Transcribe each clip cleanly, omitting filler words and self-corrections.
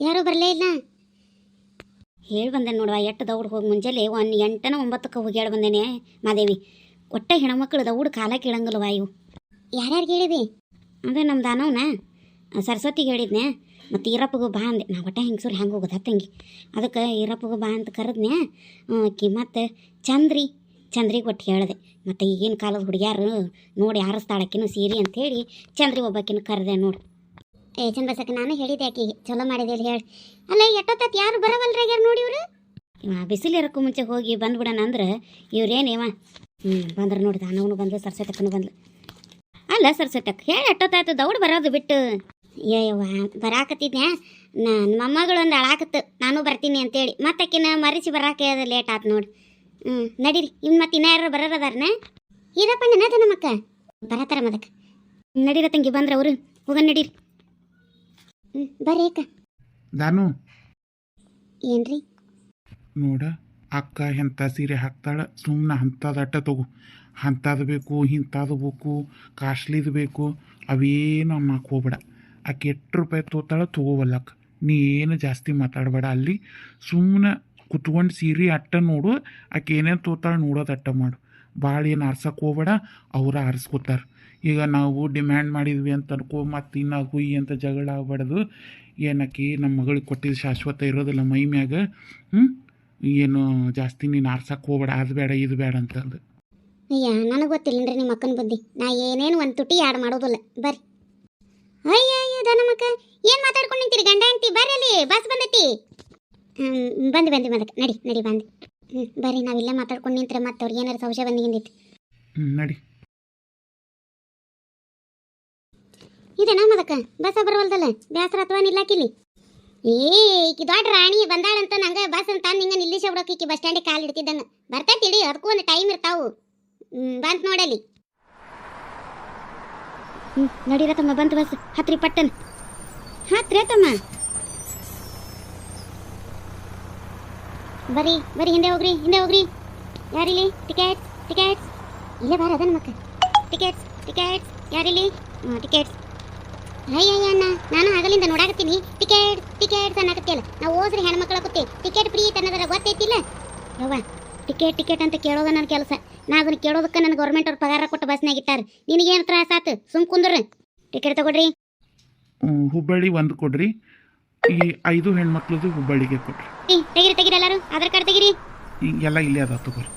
ಯಾರೂ ಬರಲೇ ಇಲ್ಲ. ಹೇಳಿ ಬಂದೆ ನೋಡುವ, ಎಷ್ಟು ದೌಡ್ ಹೋಗಿ ಮುಂಜಾನೆ 8 9ಕ್ಕೆ ಹೋಗಿ ಹೇಳಿ ಬಂದೇನೆ ಮಾದೇವಿ. ಒಟ್ಟೆ ಹೆಣ್ಮಕ್ಳು ದೌಡ್ ಕಾಲ ಕೇಳಂಗಿಲ್ಲವ ಇವು. ಯಾರ್ಯಾರಿಗೆ ಹೇಳಿವಿ? ಅಂದರೆ ನಮ್ಮ ದಾನವನ ಸರಸ್ವತಿಗೆ ಹೇಳಿದ್ನೆ, ಮತ್ತು ಈರಪ್ಪಗೂ ಬಾ ಅಂದೆ. ನಾ ಒಟ್ಟೆ ಹೆಂಗಸೂರು ಹೆಂಗೆ ಹೋಗೋದು ತಂಗಿ, ಅದಕ್ಕೆ ಈರಪ್ಪಗೂ ಬಾ ಅಂತ ಕರೆದ್ನೆ. ಆಕಿ ಮತ್ತು ಚಂದ್ರಿಗೆ ಒಟ್ಟು ಹೇಳಿದೆ. ಮತ್ತು ಈಗಿನ ಕಾಲದ ಹುಡುಗ್ಯಾರು ನೋಡಿ ಆರಿಸ್ತಾಳಕ್ಕಿನೂ ಸೀರೆ ಅಂಥೇಳಿ ಚಂದ್ರಿ ಒಬ್ಬಾಕಿನ ಕರೆದೆ ನೋಡಿ. ಚಂದ್ರಸಕ್ಕೆ ನಾನು ಹೇಳಿದೆ ಆಕಿಗೆ, ಚಲೋ ಮಾಡಿದೆ ಹೇಳಿ. ಅಲ್ಲ ಎಷ್ಟೊತ್ತತ್ತು ಯಾರು ಬರವಲ್ರಾಗ್ಯಾರ ನೋಡಿ ಇವರು. ಬಿಸಿಲಿರೋಕ್ಕೂ ಮುಂಚೆ ಹೋಗಿ ಬಂದ್ಬಿಡೋಣ ಅಂದ್ರೆ ಇವ್ರೇನೇವ ಬಂದ್ರೆ ನೋಡಿ. ದಾನವನು ಬಂದು ಸರಸ್ವತಕ್ಕನು ಬಂದ್ಲು. ಅಲ್ಲ ಸರಸ್ವತಕ್ಕ ಹೇಳಿ ಎಷ್ಟೊತ್ತಾಯ್ತು ದೌಡ್ ಬರೋದು ಬಿಟ್ಟು. ಅಯ್ಯವ್ವ ಬರಾಕತ್ತಿದ್ನೆ, ನನ್ನ ಮೊಮ್ಮಗಳು ಒಂದು ಅಳಾಕತ್ತು ನಾನು ಬರ್ತೀನಿ ಅಂತೇಳಿ. ಮತ್ತಕ್ಕಿನ ಮರಿಸಿ ಬರಾಕೆ ಅದು ಲೇಟ್ ಆಯ್ತು ನೋಡಿ. ನಡೀರಿ ಇನ್ನು ಮತ್ತೆ ಇನ್ನ ಯಾರು ಬರೋದಾರನ? ಈರಪ್ಪ ನನ್ನದ ನಮ್ಮಕ್ಕ ಬರತ್ತಾರ ಮದಕ್ಕೆ. ನಡೀರ ತಂಗಿ ಬಂದ್ರೆ ಅವರು ಹೋಗೋಣ ನಡೀರಿ. ಬರ್ರಿ ಅಕ್ಕ. ದಾನು ಏನ್ರಿ ನೋಡ, ಅಕ್ಕ ಎಂಥ ಸೀರೆ ಹಾಕ್ತಾಳ, ಸುಮ್ಮನೆ ಅಂಥದ್ದು ಅಟ್ಟ ತಗೋ. ಅಂಥದ್ದು ಬೇಕು, ಇಂಥದ್ದು ಬೇಕು, ಕಾಸ್ಟ್ಲಿದು ಬೇಕು, ಅವೇನು ಅನ್ನಕ್ಕೆ ಹೋಗ್ಬೇಡ. ಆಕೆ ಎಷ್ಟು ರೂಪಾಯಿ ತೋತಾಳ ತೊಗೋವಲ್ಲಕ್ಕ. ನೀ ಏನು ಜಾಸ್ತಿ ಮಾತಾಡಬೇಡ. ಅಲ್ಲಿ ಸುಮ್ಮನೆ ಕುತ್ಕೊಂಡು ಸೀರೆ ಅಟ್ಟ ನೋಡು. ಆಕೆ ಏನೇನು ತೋತಾಳ ನೋಡೋದು ಅಟ್ಟ ಮಾಡು. ಭಾಳ ಏನು ಆರ್ಸಕ್ಕೆ ಹೋಗ್ಬೇಡ, ಅವ್ರು ಆರಿಸ್ಕೋತಾರೆ. ಈಗ ನಾವು ಡಿಮ್ಯಾಂಡ್ ಮಾಡಿದ್ವಿ ಅಂತ ಅನ್ಕೋ, ಮತ್ತು ಇನ್ನು ಹುಯ್ಯಿ ಅಂತ ಜಗಳ ಆಗ್ಬಾರ್ದು. ಏನಕ್ಕೆ ನಮ್ಮ ಮಗಳಿಗೆ ಕೊಟ್ಟಿದ್ದು ಶಾಶ್ವತ ಇರೋದಿಲ್ಲ ಮೈ ಮ್ಯಾಗ. ಏನು ಜಾಸ್ತಿ ನೀನು ಆರ್ಸಕ್ಕೆ ಹೋಗ್ಬೇಡ, ಅದು ಬೇಡ ಇದು ಬೇಡ ಅಂತಂದು. ಅಯ್ಯ ನನಗೆ ಗೊತ್ತಿಲ್ಲನ್ರಿ ನಿಮ್ಮ ಅಕ್ಕನ ಬುದ್ಧಿ. ನಾ ಏನೇನು ಒಂದು ತುಟಿ ಯಾಡ್ ಮಾಡೋದಿಲ್ಲ. ಬರ್ರಿ. ಅಯ್ಯ ದನಮಕ್ಕ ಏನು ಮಾತಾಡ್ಕೊಂಡು ನಿಂತೀರಿ ಗಂಡ ಅಂತಿ? ಬರ್ರಿ ಅಲ್ಲಿ ಬಸ್ ಬಂದೈತಿ. ಬಂದು ಮದಕ್ಕೆ ನಡಿ ಬಂದು. ಬರ್ರಿ, ನಾವಿಲ್ಲ ಮಾತಾಡ್ಕೊಂಡು ನಿಂತ್ರೆ ಮತ್ತೆ ಅವ್ರಿಗೆ ಏನಾರು ಸಂಶಯ ಬಂದಿಗಿಂದಿತ್ತು. ನಡಿ. ಇದೇನಾ ಮದಕ್ಕ ಬಸ್ ಬರವಲ್ದಲ್ಲ? ಬೇಸರ ಅಥವಾ ನಿಲ್ಲಾಕಿಲಿ? ಈಕಿ ದೊಡ್ಡ ರಾಣಿ ಬಂದಾಳಂತ ನಂಗೆ ಬಸ್ ಅಂತ ನಿಂಗೆ ನಿಲ್ಲಿಸಿ ಬಿಡೋಕೆ ಈಕಿ ಬಸ್ ಸ್ಟ್ಯಾಂಡಿಗೆ ಕಾಲು ಇಡ್ತಿದ್ದಂಗೆ. ಬರ್ತೈತಿಡಿ, ಅದಕ್ಕೂ ಒಂದು ಟೈಮ್ ಇರ್ತಾವು. ಬಂತು ನೋಡಲಿ. ನಡೀರತಮ್ಮ ಬಂತು ಬಸ್. ಹತ್ರಿ ಪಟ್ಟನ್ ಹತ್ರಿ ಬರೀ ಹಿಂದೆ ಹೋಗ್ರಿ. ಯಾರಿಲ್ಲಿ? ಟಿಕೆಟ್ಸ್ ಇಲ್ಲೇ ಬಾರ ಅದನ್ನ ಮಕ್ಕ. ಟಿಕೆಟ್ಸ್ ಯಾರಿಲ್ಲಿ? ಟಿಕೆಟ್ಸ್. ಅಯ್ಯಯ್ಯ ಅಣ್ಣ, ನಾನು ಆಗಲಿಂದ ನೋಡಾಕತ್ತೀನಿ. ಟಿಕೆಟ್ಸ್ ಅನ್ನಕತ್ತಿಯಲ್ಲ. ನಾವು ಹೋದ್ರೆ ಹೆಣ್ಮಕ್ಳು ಆಗುತ್ತೆ. ಟಿಕೆಟ್ ಫ್ರೀ ಅನ್ನೋದರ ಗೊತ್ತೈತಿಲ್ಲ ಯವ್ವ. ಟಿಕೆಟ್ ಅಂತ ಕೇಳೋದ ನನ್ನ ಕೆಲಸ. ನಾ ಅದನ್ನ ಕೇಳೋದಕ್ಕೆ ನನ್ನ ಗೌರ್ಮೆಂಟ್ ಅವ್ರು ಪಗಾರ ಕೊಟ್ಟು ಬಸ್ನಾಗ ಇಟ್ಟಾರೆ. ನಿನಗೇನು ತ್ರಾಸ ಆತು? ಸುಮ್ ಕುಂದ್ರಿ. ಟಿಕೆಟ್ ತಗೊಡ್ರಿ. ಹುಬ್ಬಳ್ಳಿ ಒಂದು ಕೊಡ್ರಿ. ಈ 5 ಹೆಣ್ಮಕ್ಳದು ಹುಬ್ಬಳ್ಳಿಗೆ ಕೊಡ್ರಿ. ತೆಗಿರಿ ಎಲ್ಲರೂ ಆಧಾರ್ ಕಾರ್ಡ್ ತೆಗಿರಿ. ಎಲ್ಲ ಇಲ್ಲೇ ಅದ ತಗೋರಿ.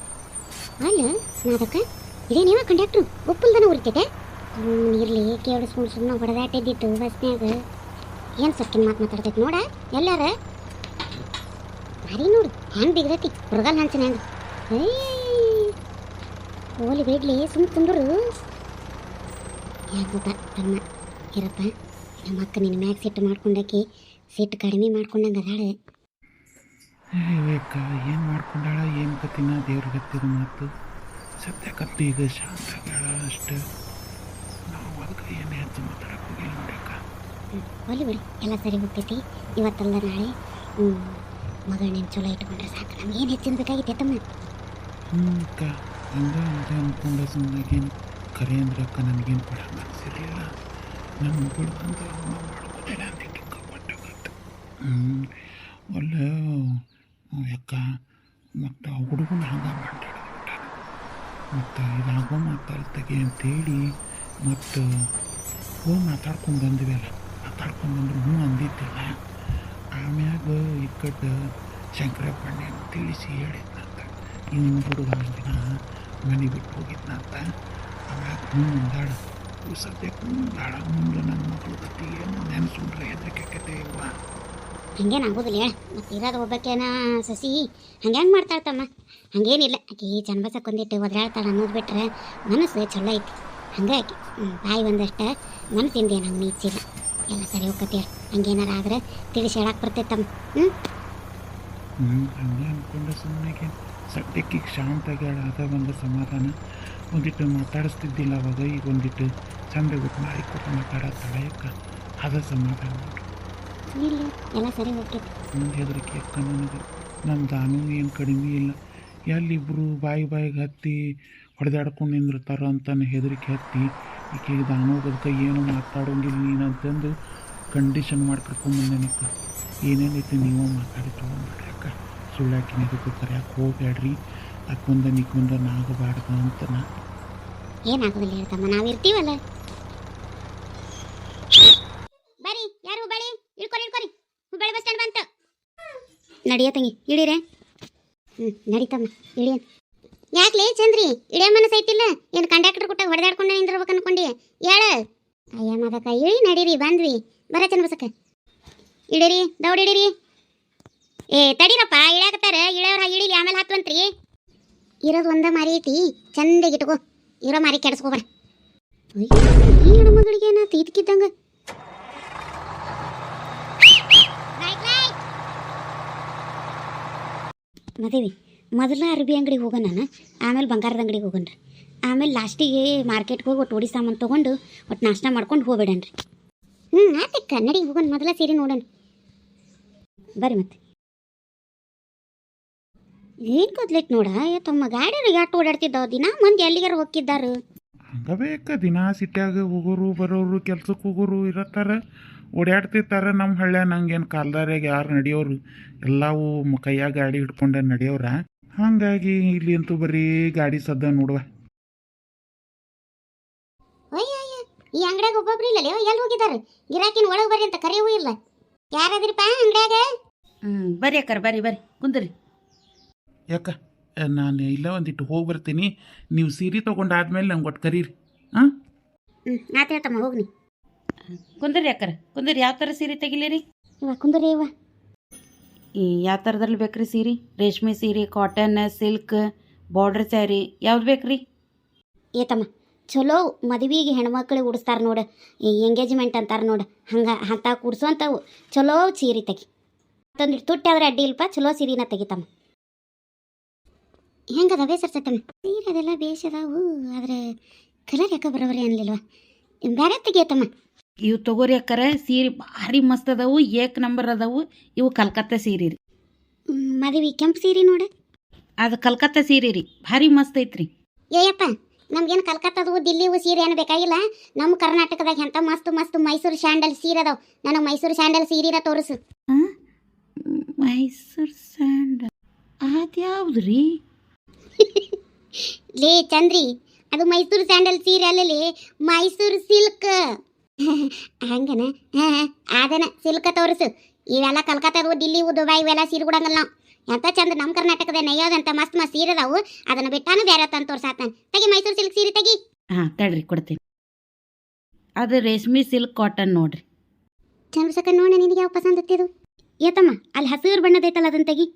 ಅಲ್ಲ ನಾದಕ್ಕ ಇದೇ ನೀವ ಕಂಡಕ್ಟ್ರು ಒಪ್ಪಲ್ದನ ಉರಿತೈತೆ. ಇರ್ಲಿ ಕೇಳಿಸ್ಕೊಂಡು ಸುಮ್ಮನೆ ಹೊಡೆದಾಟಿದ್ದಿತ್ತು ಬಸ್ನ್ಯಾಗ. ಏನು ಸೊಕ್ಕಿನ ಮಾತಾಡ್ತೈತೆ ನೋಡ. ಎಲ್ಲಾರ ಭಾರಿ ನೋಡು ಹೆಂಗೆ ಬಿಗ್ದೈತಿ ಹುಡುಗಲ್ ಹಂಚನ ಹೆಂಗೆ. ಹೋಲಿ ಬೇಡ್ಲಿ ಸುಮ್ಮ ತುಂಡ್ರು. ಯಾಕಂತ ತಮ್ಮ ಇರಪ್ಪ, ನಮ್ಮ ಅಕ್ಕ ನಿನ್ನ ಮ್ಯಾಗ ಸಿಟ್ಟು ಮಾಡ್ಕೊಂಡಾಕಿ ಸಿಟ್ಟು ಕಡಿಮೆ ಮಾಡ್ಕೊಂಡಂಗೆ ಅದಾಳೆ. ಏನು ಮಾಡ್ಕೊಂಡಾಳ ಏನು ಕತ್ತಿನ ದೇವ್ರ ಗತ್ತಿದ ಮಾತು. ಸದ್ಯಕ್ಕಂತೂ ಈಗ ಶಾಂತ ಆಗ್ಯಾಳ ಅಷ್ಟೇ. ನಾವು ಅದಕ್ಕೆ ಏನು ಹೆಚ್ಚು ಮಾತಾಡಕ್ಕೆ ಹೋಗಿಲ್ಲ ನೋಡ್ಯಕ್ಕ. ಒಲಿ ಬಿಡಿ, ಎಲ್ಲ ಸರಿ ಹೋಗ್ತೈತಿ. ಇವತ್ತಲ್ಲ ನಾಳೆ ಮಗಳನ್ನೇನು ಚಲೋ ಇಟ್ಕೊಂಡ್ರೆ ಸಾಕು. ನಮ್ಗೇನು ಹೆಚ್ಚಿನ ಬೇಕಾಗಿತ್ತೆ ತಮ್ಮ. ಅಕ್ಕ ಹಂಗೆ ಅಂದ್ಕೊಂಡೆ ಸುಮ್ಮನೆಗೇನು ಕರೆ ಅಂದ್ರೆ ಅಕ್ಕ ನನಗೇನು ಕೊಡ ಮನಸ್ಸಿರಲಿಲ್ಲ. ನನ್ನ ಮಗಳು ಅಂತ ಮಾಡ್ಕೋತೇನೆ ಅಂತ ಕೊಟ್ಟಾಗತ್ತೆ. ಒಳ್ಳೆ ಯಾಕ ಮತ್ತು ಆ ಹುಡುಗನ ಹಂಗೆ ಮಾತಾಡೋದು ಮತ್ತು ಇದಾಗೋ ಮಾತಾಡ್ತಾಗೆ ಅಂತೇಳಿ ಮತ್ತು ಹೋಗಿ ಮಾತಾಡ್ಕೊಂಡು ಬಂದ್ವಿ. ಅಲ್ಲ ಮಾತಾಡ್ಕೊಂಡು ಬಂದ್ರೆ ಅಂದಿದ್ದಿಲ್ಲ. ಆಮ್ಯಾಗ ಈ ಕಡೆ ಶಂಕರಪ್ಪಣ್ಣೆ ಅಂತ ತಿಳಿಸಿ ಹೇಳಿದ್ನಂತ. ಇನ್ನು ಹುಡುಗ ದಿನ ಮನೆ ಬಿಟ್ಟು ಹೋಗಿದ್ನಂತ. ಆಮ್ಯಾಗ ಅಂದಾಳ. ಸದ್ಯಕ್ಕೆ ಅಂದಾಳ. ಮುಂದೆ ನನ್ನ ಮಗಳು ಗತಿ ಏನು ನೆನೆಸ್ಕೊಂಡ್ರೆ ಹೆದರಿಕೆ ಇವ. ಹಂಗೇನಾಗೋದಿಲ್ಲ ಹೇಳ. ಮತ್ತು ಇರೋದು ಒಬ್ಬಾಕೇನ ಸಸಿ ಹಂಗೆ ಮಾಡ್ತಾಳ್ತಮ್ಮ. ಹಂಗೇನಿಲ್ಲ, ಆಕೆ ಚನ್ನಬಸಕ್ಕೆ ಒಂದಿಟ್ಟು ಒದ್ರಾಡ್ತಾಳೆ ಅನ್ನೋದು ಬಿಟ್ರೆ ಮನಸ್ಸು ಚಲೋ ಐತಿ. ಹಂಗಾಗಿ ಬಾಯಿ ಒಂದಷ್ಟು ಮನಸ್ಸಿಂದ ಏನು ಹಂಗೆ ನೀಚಿಲ್ಲ. ಎಲ್ಲ ಸರಿ ಹೋಗ್ಕತಿ. ಹಂಗೇನಾರ ಆದ್ರೆ ತಿಳಿಸಿ ಹೇಳಕ್ಕೆ ಬರ್ತೈತಮ್ಮ. ಹಂಗೆ ಅಂದ್ಕೊಂಡೆ ಸುಮ್ಮನೆಗೆ. ಸದ್ಯಕ್ಕೆ ಶಾಂತಾಗಿ ಅದ ಒಂದು ಸಮಾಧಾನ. ಒಂದಿಟ್ಟು ಮಾತಾಡಿಸ್ತಿದ್ದಿಲ್ಲ ಅವಾಗ. ಈಗ ಒಂದಿಟ್ಟು ಚಂದ ಬಿಟ್ಟು ಮಾಡಿ ಕೊಟ್ಟು ಮಾತಾಡತ್ತಾಳೆ ಅಕ್ಕ. ಅದ ಸಮಾಧಾನ ನೋಡ್ರಿ. ಇಲ್ಲ ಎಲ್ಲ ಸರಿ ಹೋಗ್ತೈತಿ. ಮುಂದೆ ಹೆದರಿಕೆ ಅಕ್ಕ ನನಗೆ. ನಮ್ಮ ದಾನು ಏನು ಕಡಿಮೆ ಇಲ್ಲ. ಎಲ್ಲಿಬ್ಬರು ಬಾಯಿಗೆ ಹತ್ತಿ ಹೊಡೆದಾಡ್ಕೊಂಡು ನಿಂದಿರ್ತಾರ ಅಂತ ಹೆದರಿಕೆ ಹತ್ತಿ ಈಕೆಗೆ ದಾನು ಬದುಕ ಏನು ಮಾತಾಡೋಂಗಿಲ್ಲ ನೀನು ಅಂತಂದು ಕಂಡೀಷನ್ ಮಾಡಿ ಕರ್ಕೊಂಡ್ಬಂದೇನಕ್ಕ. ಏನೇನೈತಿ ನೀವು ಮಾತಾಡಿ ತೊಗೊಂಡ್ಬಿಡ್ರಿ ಅಕ್ಕ. ಸುಳ್ಳಾಕಿನ ಇದಕ್ಕೆ ಕರೆಯಕ್ಕೆ ಹೋಗ್ಬೇಡ್ರಿ. ಅಕ್ಕೊಂದ ನಿಕ್ಕೊಂದ ನಾಗಬಾರ್ದು ಅಂತ ನಾ ಏನಾಗೋದಿಲ್ಲ ಹೇಳ್ತಮ್ಮ, ನಾವು ಇರ್ತೀವಲ್ಲ. ಬರಿ ಯಾರು ಹುಬ್ಬಳ್ಳಿ ಇಳ್ಕೊರಿ ಹುಬ್ಬಳ್ಳಿ ಬಸ್ ಸ್ಟ್ಯಾಂಡ್ ಬಂತು. ನಡಿಯ ತಂಗಿ ಇಳಿರೆ. ನಡೀತಮ್ಮ ಇಳಿಯ. ಯಾಕ್ಲೇ ಚಂದ್ರಿ ಇಳಿಯ ಮನಸ್ಸು ಐತಿಲ್ಲ? ಏನು ಕಂಡಕ್ಟರ್ ಕೊಟ್ಟಾಗ ಹೊಡೆದಾಡ್ಕೊಂಡು ನಿಂದಿರ್ಬೇಕು ಅನ್ಕೊಂಡಿ? ಹೇಳ. ಅಯ್ಯ ಮದಕ್ಕ ಇಳಿ ನಡೀರಿ, ಬಂದ್ವಿ. ಬರ ಚಂದ್ಬಸಕ್ಕ ಇಳಿರಿ, ದೌಡಿಡಿರಿ. ಏ ತಡೀರಪ್ಪ, ಇಳ್ಯಾಕತ್ತಾರ. ಇಳಿಯವ್ರ ಇಳಿಲಿ, ಆಮೇಲೆ ಹತ್ತುವಂತ್ರಿ. ಇರೋದು ಒಂದ ಮಾರಿ ಐತಿ, ಚಂದಾಗಿ ಇಟ್ಕೋ. ಇರೋ ಮಾರಿ ಕೆಡಿಸ್ಕೋಬೇಡ. ಈ ಹೆಣ್ಮಗಳಿಗೆ ಏನಾಯ್ತು ಇದಕ್ಕಿದ್ದಂಗ? ಮದೇವಿ ಮೊದಲ ಅರ್ಬಿ ಅಂಗಡಿಗೆ ಹೋಗೋಣ, ಆಮೇಲೆ ಬಂಗಾರದ ಅಂಗಡಿಗೆ ಹೋಗೋಣ್ರಿ. ಆಮೇಲೆ ಲಾಸ್ಟಿಗೆ ಮಾರ್ಕೆಟ್ಗೆ ಹೋಗಿ ಒಟ್ಟು ಓಡಿ ಸಾಮಾನು ತೊಗೊಂಡು ಒಟ್ಟು ನಾಷ್ಟ ಮಾಡ್ಕೊಂಡು ಹೋಗ್ಬೇಡನ್ರಿ. ಆತಕ್ಕ ನಡಿ ಹೋಗೋಣ. ಮೊದಲ ಸೀರೆ ನೋಡೋಣ ಬರ್ರಿ. ಮತ್ತೆ ಏನು ಗೊತ್ತೈತೆ ನೋಡ, ತಮ್ಮ ಗಾಡಿ ಯಾಟು ಓಡಾಡ್ತಿದ್ದಾವ. ದಿನ ಮಂದಿ ಎಲ್ಲಿಗಾರ ಹೋಗಿದ್ದಾರು. ಹಂಗ ಬೇಕ ದಿನ ಸಿಟ್ಯಾಗ ಹೋಗೋರು ಬರೋರು ಕೆಲ್ಸಕ್ಕೆ ಹೋಗೋರು ಇರತ್ತಾರ, ಓಡಾಡ್ತಿರ್ತಾರೆ. ನಮ್ಮ ಹಳ್ಳ್ಯ ನಂಗೇನು ಕಾಲ್ದಾರ್ಯಾಗ ಯಾರು ನಡೆಯೋರು ಎಲ್ಲವೂ ಕೈಯಾಗ ಗಾಡಿ ಹಿಡ್ಕೊಂಡೆ ನಡೆಯೋರ. ಹಾಗಾಗಿ ಇಲ್ಲಿ ಅಂತೂ ಬರೀ ಗಾಡಿ ಸದ್ದ ನೋಡುವ. ಈ ಅಂಗಡಿಯಾಗ ಒಬ್ಬೊಬ್ರು ಇಲ್ಲ, ಎಲ್ಲಿ ಹೋಗಿದ್ದಾರೆ? ಗಿರಾಕಿನ ಒಳಗೆ ಬರ್ರಿ ಅಂತ ಕರೆಯವೂ ಇಲ್ಲ. ಯಾರಾದ್ರಿಪ್ಪ ಅಂಗಡಿಯಾಗ? ಬರ್ರಿ ಅಕ್ಕಾರ, ಬರ್ರಿ ಬರ್ರಿ ಕುಂದ್ರಿ. ಯಾಕ ನಾನು ಇಲ್ಲ ಒಂದಿಟ್ಟು ಹೋಗಿ ಬರ್ತೀನಿ. ನೀವು ಸೀರೆ ತೊಗೊಂಡಾದ್ಮೇಲೆ ನಂಗೆ ಒಟ್ಟು ಕರೀರಿ. ಹಾಂ ಆತ ಹೇಳ್ತಮ್ಮ, ಹೋಗ್ನಿ. ಕುಂದ್ರಿ ಅಕ್ಕಾರ ಕುಂದ್ರಿ. ಯಾವ ಥರ ಸೀರೆ ತೆಗಿಲಿರಿ? ಇವ ಕುಂದ್ರಿ ಇವ. ಯಾವ ಥರದಲ್ಲಿ ಬೇಕ್ರಿ ಸೀರೆ? ರೇಷ್ಮೆ ಸೀರೆ, ಕಾಟನ್, ಸಿಲ್ಕ್, ಬಾರ್ಡರ್ ಸ್ಯಾರಿ ಯಾವ್ದು ಬೇಕ್ರಿ? ಏತಮ್ಮ ಚಲೋ ಮದುವೆಗೆ ಹೆಣ್ಮಕ್ಳಿಗೆ ಉಡಿಸ್ತಾರೆ ನೋಡು, ಈ ಎಂಗೇಜ್ಮೆಂಟ್ ಅಂತಾರೆ ನೋಡು, ಹಂಗೆ ಅಂತ ಕುಡ್ಸೋಂಥವು ಚಲೋ ಸೀರೆ ತೆಗಿ. ಮತ್ತೊಂದಿಟ್ಟು ತುಟ್ಟಿ ಆದ್ರೆ ಅಡ್ಡಿ ಇಲ್ಪ, ಚಲೋ ಸೀರೆನ ತೆಗಿತಮ್ಮ. ಹೆಂಗದ ಬೇಸರ್ಸತ್ತಮ್ಮ ಸೀರೆ? ಅದೆಲ್ಲ ಬೇಸದಾವು, ಆದರೆ ಕಲರ್ ಯಾಕೆ ಬರೋಬರಿ ಅನ್ಲಿಲ್ವ? ಬೇರೆ ತೆಗಿಯತ್ತಮ್ಮ. ಇವು ತಗೋರಿ ಅಕ್ಕಾರ, ಸೀರೆ ಭಾರಿ ಮಸ್ತ್ ಅದಾವು, ಏಕ್ ನಂಬರ್ ಅದಾವು. ಇವು ಕಲ್ಕತ್ತಾ ಸೀರೆ ರೀ. ಮದುವೆ ಕೆಂಪು ಸೀರೆ ನೋಡು, ಅದು ಕಲ್ಕತ್ತಾ ಸೀರೆ ರೀ, ಭಾರಿ ಮಸ್ತ್ ಐತ್ರಿ. ಏಯಪ್ಪ ನಮ್ಗೇನು ಕಲ್ಕತ್ತದು ದಿಲ್ಲಿವು ಸೀರೆ ಏನು ಬೇಕಾಗಿಲ್ಲ. ನಮ್ಮ ಕರ್ನಾಟಕದಾಗ ಎಂಥ ಮಸ್ತ್ ಮಸ್ತ್ ಮೈಸೂರು ಸ್ಯಾಂಡಲ್ ಸೀರೆ ಅದಾವ. ನನಗೆ ಮೈಸೂರು ಸ್ಯಾಂಡಲ್ ಸೀರೆನ ತೋರಿಸು. ಮೈಸೂರು ಸ್ಯಾಂಡಲ್ ಅದ್ಯಾವ್ದು ರೀ? ಲೇ ಚಂದ್ರಿ, ಅದು ಮೈಸೂರು ಸ್ಯಾಂಡಲ್ ಸೀರೆ ಅಲ್ಲಲ್ಲಿ, ಮೈಸೂರು ಸಿಲ್ಕ್. ಹಂಗನ? ಅದನ ಸಿಲ್ಕ್ ತೋರಿಸು. ಇವೆಲ್ಲ ಕಲ್ಕತ್ತದು ದಿಲ್ಲಿವು ದುಬೈ ಇವೆಲ್ಲ ಸೀರೆ ಕೊಡಂಗಲ್ಲ ನಾವು. ಎಂತ ಚಂದ ನಮ್ಮ ಕರ್ನಾಟಕದ ನೆಯ್ಯೋದಂತ ಮಸ್ತ್ ಮಸ್ತ್ ಸೀರೆ ಅದಾವು. ಅದನ್ನ ಬಿಟ್ಟಾನು ಬೇರೆ ತಂದು ತೋರ್ಸಾತಾನೆ. ತೆಗಿ ಮೈಸೂರು ಸಿಲ್ಕ್ ಸೀರೆ ತೆಗಿ. ಹಾಂ ತಡ್ರಿ ಕೊಡ್ತೀನಿ. ಅದು ರೇಷ್ಮೆ ಸಿಲ್ಕ್ ಕಾಟನ್ ನೋಡ್ರಿ. ಚಂದ್ರಸಕ ನೋಡ, ನಿನಗೆ ಯಾವ ಪಸಂದ್ ಹತ್ತಿದು? ಏತಮ್ಮ ಅಲ್ಲಿ ಹಸಿರು ಬಣ್ಣದೈತಲ್ಲ ಅದನ್ನ ತೆಗಿ.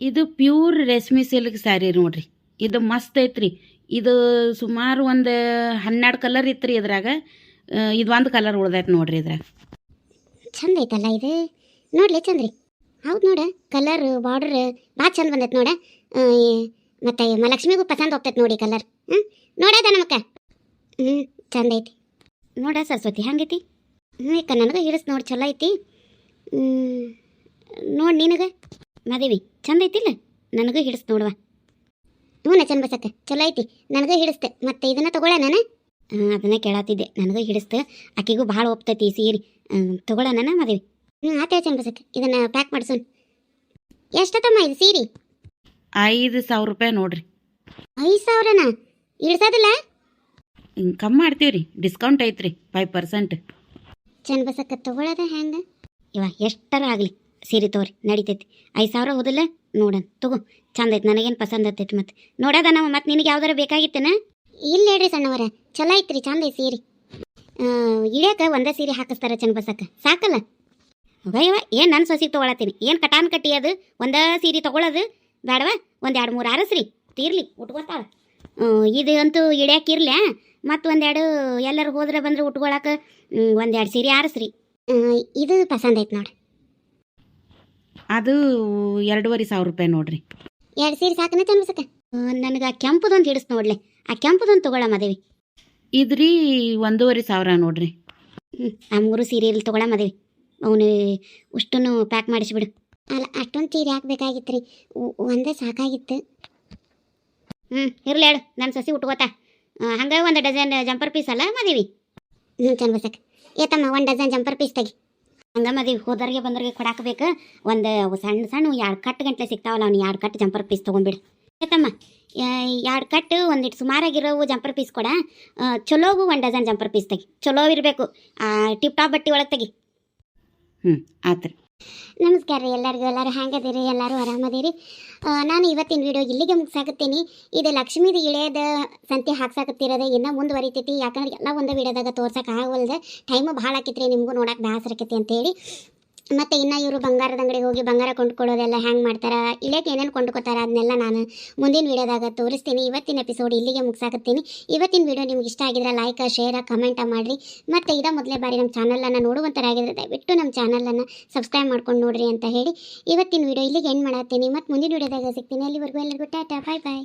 ಇದು ಪ್ಯೂರ್ ರೇಷ್ಮೆ ಸಿಲ್ಕ್ ಸ್ಯಾರಿ ನೋಡ್ರಿ. ಇದು ಮಸ್ತ್ ಐತ್ರಿ. ಇದು ಸುಮಾರು ಒಂದು 12 ಕಲರ್ ಇತ್ತು ಇದ್ರಾಗ. ಇದು ಒಂದು ಕಲರ್ ಉಳ್ದೈತೆ ನೋಡ್ರಿ ಇದ್ರಾಗ. ಚಂದ ಐತಲ್ಲ ಇದು, ನೋಡ್ಲಿ ಚಂದ್ರಿ. ಹೌದು ನೋಡ, ಕಲರ್ ಬಾರ್ಡರ್ ಭಾಳ ಚಂದ ಬಂದೈತೆ ನೋಡ. ಮತ್ತು ಲಕ್ಷ್ಮಿಗೂ ಪಸಂದ್ ಹೋಗ್ತೈತೆ ನೋಡಿ ಕಲರ್. ನೋಡದ ನಮಕ್ಕ. ಚಂದ ಐತಿ ನೋಡ ಸರಸ್ವತಿ. ಹಂಗೈತಿ ಯಾಕ ನನಗೆ ಹಿಡಿಸ್ ನೋಡಿ, ಚಲೋ ಐತಿ ನೋಡಿ. ನಿನಗೆ ಮದೇವಿ ಚಂದ ಐತಿಲ್ಲ? ನನಗೂ ಹಿಡಿಸ್ ನೋಡುವ. ಹ್ಞೂ ಚಂದ ಬಸಕ್ಕ ಚಲೋ ಐತಿ, ನನಗೂ ಹಿಡಿಸ್ತೆ. ಮತ್ತು ಇದನ್ನು ತಗೊಳ್ಳ ನಾನು? ಅದನ್ನೇ ಕೇಳತ್ತಿದ್ದೆ. ನನಗೂ ಹಿಡಿಸ್ತೆ, ಆಕೆಗೂ ಭಾಳ ಒಪ್ತೈತಿ ಈ ಸೀರೆ. ತಗೊಳ್ಳ ನಾನು ಮದೇವಿ? ಆತ ಚಂದ ಬಸಕ್ಕ, ಇದನ್ನು ಪ್ಯಾಕ್ ಮಾಡಿಸೋಣ. ಎಷ್ಟತ್ತಮ್ಮ ಇದು ಸೀರೆ? 5,000 ರೂಪಾಯಿ ನೋಡ್ರಿ. 5,000ನಾ? ಇಳಿಸೋದಿಲ್ಲ? ಕಮ್ಮಿ ಮಾಡ್ತೀವಿ ರೀ, ಡಿಸ್ಕೌಂಟ್ ಐತ್ರಿ 5%. ಚಂದ ಬಸಕ್ಕ ತಗೊಳ್ಳೋದ ಹೆಂಗೆ? ಇವ ಎಷ್ಟರ ಆಗಲಿ ಸೀರೆ ತಗೋರಿ, ನಡಿತೈತಿ. 5,000 ಹೋದಿಲ್ಲ? ನೋಡೋಣ ತಗೋ, ಚಂದ ಐತಿ, ನನಗೇನು ಪಸಂದ್ ಹತ್ತೈತಿ. ಮತ್ತೆ ನೋಡೋದ ನಾವು. ಮತ್ತೆ ನಿನಗೆ ಯಾವ್ದಾರ ಬೇಕಾಗಿತ್ತೇನ? ಇಲ್ಲ ಹೇಳ್ರಿ ಸಣ್ಣವರ, ಚಲೋ ಐತ್ರಿ, ಚಂದ ಐತಿ ಸೀರೆ. ಇಳ್ಯಾಕ ಒಂದೇ ಸೀರೆ ಹಾಕಿಸ್ತಾರ ಚಂದ ಬಸಕ್ಕ, ಸಾಕಲ್ಲ? ಅಯ್ಯವ ಏನು ನನ್ನ ಸೊಸಿಗೆ ತೊಗೊಳತ್ತೀನಿ? ಏನು ಕಟಾನ್ ಕಟ್ಟಿ ಅದು ಒಂದೇ ಸೀರೆ ತೊಗೊಳೋದು ಬೇಡವಾ? 1, 2, 3 ಆರಿಸ್ರಿ, ತೀರ್ಲಿ ಉಟ್ಕೊತಾಳ. ಇದು ಅಂತೂ ಇಳ್ಯಾಕಿರ್ಲ. ಮತ್ತು 1, 2 ಎಲ್ಲರೂ ಹೋದ್ರೆ ಬಂದ್ರೆ ಉಟ್ಕೊಳಕ್ಕೆ 1, 2 ಸೀರೆ ಆರಿಸ್ರಿ. ಇದು ಪಸಂದ್ ಐತೆ ನೋಡ್ರಿ. ಅದು 2,500 ರೂಪಾಯಿ ನೋಡ್ರಿ. 2 ಸೀರೆ ಸಾಕನ ಚಂದ್ಸಕ? ನನಗೆ ಆ ಕೆಂಪುದೊಂದು ಹಿಡಿಸ್ ನೋಡ್ಲೆ, ಆ ಕೆಂಪುದೊಂದು ತೊಗೊಳ ಮದೇವಿ. ಇದ್ರಿ 1,500 ನೋಡ್ರಿ. ಆ 3 ಸೀರೆ ಇಲ್ಲಿ ತೊಗೊಳ ಮದೇವಿ. ಅವನು ಅಷ್ಟನ್ನು ಪ್ಯಾಕ್ ಮಾಡಿಸ್ಬಿಡು. ಅಲ್ಲ ಅಷ್ಟೊಂದು ಸೀರೆ ಹಾಕ್ಬೇಕಾಗಿತ್ತು ರೀ, ಒಂದೇ ಸಾಕಾಗಿತ್ತು. ಇರ್ಲಿ ಹೇಳು, ನನ್ನ ಸಸಿ ಉಟ್ಕೋತಾ. ಹಂಗೆ 1 ಡಜನ್ ಜಂಪರ್ ಪೀಸ್ ಅಲ್ಲ ಮದೇವಿ? ಚಂದ ಬಸಕ್. ಏತಮ್ಮ 1 ಡಜನ್ ಜಂಪರ್ ಪೀಸ್ ತೆಗಿ. ಹಂಗ ಮದ್ವೆ ಹೋದವ್ರಿಗೆ ಬಂದವ್ರಿಗೆ ಕೊಡಾಕಬೇಕು. ಒಂದು ಸಣ್ಣ ಸಣ್ಣ 2 ಕಟ್ಟು ಗಂಟ್ಲೆ ಸಿಗ್ತಾವಲ್ಲ, ಅವ್ನು 2 ಕಟ್ಟು ಜಂಪರ್ ಪೀಸ್ ತೊಗೊಂಡ್ಬಿಡು ಆಯ್ತಮ್ಮ. 2 ಕಟ್ಟು ಒಂದಿಟ್ಟು ಸುಮಾರಾಗಿರೋವು ಜಂಪರ್ ಪೀಸ್ ಕೊಡ. ಚಲೋವು 1 ಡಜನ್ ಜಂಪರ್ ಪೀಸ್ ತೆಗಿ, ಚಲೋ ಇರಬೇಕು. ಟಿಪ್ ಟಾಪ್ ಬಟ್ಟೆ ಒಳಗೆ ತೆಗಿ. ಆತ್ರಿ. ನಮಸ್ಕಾರ ರೀ ಎಲ್ಲರಿಗೂ. ಎಲ್ಲರೂ ಹೆಂಗದಿರಿ? ಎಲ್ಲರೂ ಆರಾಮದಿರಿ? ನಾನು ಇವತ್ತಿನ ವಿಡಿಯೋ ಇಲ್ಲಿಗೆ ಮುಗಿಸಾಕತ್ತೀನಿ. ಇದು ಲಕ್ಷ್ಮೀದು ಇಳೆಯದ ಸಂತೆ ಹಾಕ್ಸಾಕತ್ತಿರೋದು ಇನ್ನೂ ಮುಂದುವರಿತೈತಿ. ಯಾಕಂದ್ರೆ ಎಲ್ಲ ಒಂದು ವಿಡಿಯೋದಾಗ ತೋರ್ಸಕ್ಕೆ ಆಗವಲ್ದೆ, ಟೈಮು ಭಾಳ ಆಕೈತ್ರಿ, ನಿಮಗೂ ನೋಡಕ್ಕೆ ಬೇಸರ ಆಕೈತಿ ಅಂತೇಳಿ. ಮತ್ತು ಇನ್ನು ಇವರು ಬಂಗಾರದ ಅಂಗಡಿಗೆ ಹೋಗಿ ಬಂಗಾರ ಕೊಂಡ್ಕೊಳ್ಳೋದೆಲ್ಲ ಹೆಂಗೆ ಮಾಡ್ತಾರೆ, ಇಳೆಗೆ ಏನೇನು ಕೊಂಡ್ಕೊತಾರೆ ಅದನ್ನೆಲ್ಲ ನಾನು ಮುಂದಿನ ವಿಡಿಯೋದಾಗ ತೋರಿಸ್ತೀನಿ. ಇವತ್ತಿನ ಎಪಿಸೋಡ್ ಇಲ್ಲಿಗೆ ಮುಗಿಸಾಕತ್ತೀನಿ. ಇವತ್ತಿನ ವಿಡಿಯೋ ನಿಮ್ಗೆ ಇಷ್ಟ ಆಗಿದ್ರೆ ಲೈಕ್, ಶೇರ್, ಕಮೆಂಟ್ ಮಾಡಿರಿ. ಮತ್ತು ಇದೇ ಮೊದಲೇ ಬಾರಿ ನಮ್ಮ ಚಾನಲನ್ನು ನೋಡುವಂಥರಾಗಿದ್ರೆ ದಯವಿಟ್ಟು ನಮ್ಮ ಚಾನಲನ್ನು ಸಬ್ಸ್ಕ್ರೈಬ್ ಮಾಡ್ಕೊಂಡು ನೋಡ್ರಿ ಅಂತ ಹೇಳಿ ಇವತ್ತಿನ ವಿಡಿಯೋ ಇಲ್ಲಿಗೆ ಎಂಡ್ ಮಾಡತ್ತೀನಿ. ಮತ್ತು ಮುಂದಿನ ವಿಡಿಯೋದಾಗ ಸಿಗ್ತೀನಿ. ಅಲ್ಲಿವರೆಗೂ ಎಲ್ಲರಿಗೂ ಟಾಟಾ, ಬಾಯ್ ಬಾಯ್.